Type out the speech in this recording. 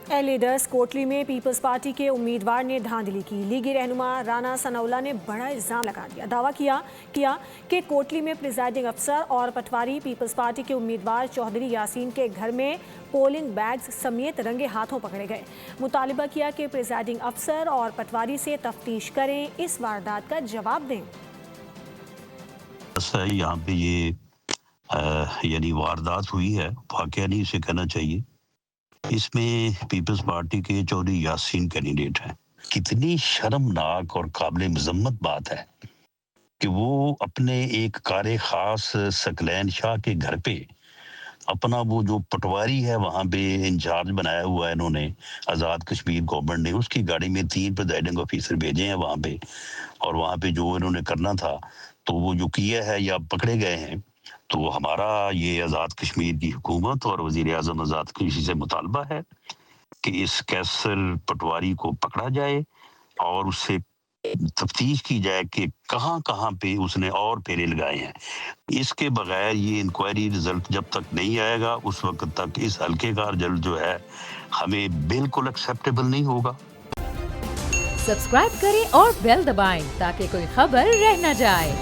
Leaders Kotli میں Peoples party کے امیدوار نے دھاندلی کی۔ لیگی رہنما رانا ثناءاللہ نے بڑا الزام لگا دیا، دعویٰ کیا کہ کوٹلی میں پریزائڈنگ افسر اور پٹواری پیپلز پارٹی کے امیدوار چودھری یاسین کے گھر میں پولنگ بیگز سمیت رنگے ہاتھوں پکڑے گئے۔ مطالبہ کیا کہ پریزائڈنگ افسر اور پٹواری سے تفتیش کریں، اس واردات کا جواب دیں۔ یہاں پہ یہ یعنی واردات ہوئی ہے، واقعہ نہیں اسے کہنا چاہیے۔ اس میں پیپلز پارٹی کے چودھری یاسین کینڈیڈیٹ ہیں۔ کتنی شرمناک اور قابل مذمت بات ہے کہ وہ اپنے ایک کار خاص ثقلین شاہ کے گھر پہ اپنا وہ جو پٹواری ہے وہاں پہ انچارج بنایا ہوا ہے انہوں نے، آزاد کشمیر گورنمنٹ نے، اس کی گاڑی میں 3 پریزائڈنگ آفیسر بھیجے ہیں وہاں پہ، اور وہاں پہ جو انہوں نے کرنا تھا تو وہ جو کیا ہے یا پکڑے گئے ہیں۔ تو ہمارا یہ آزاد کشمیر کی حکومت اور وزیر اعظم آزاد کشمیر سے مطالبہ ہے کہ اس کیسر پٹواری کو پکڑا جائے اور اس سے تفتیش کی جائے کہ کہاں کہاں پہ اس نے اور پھیرے لگائے ہیں۔ اس کے بغیر یہ انکوائری رزلٹ جب تک نہیں آئے گا اس وقت تک اس حلقے کا رزلٹ جو ہے ہمیں بالکل ایکسیپٹیبل نہیں ہوگا۔ سبسکرائب کریں اور بیل دبائیں تاکہ کوئی خبر رہ نہ جائے۔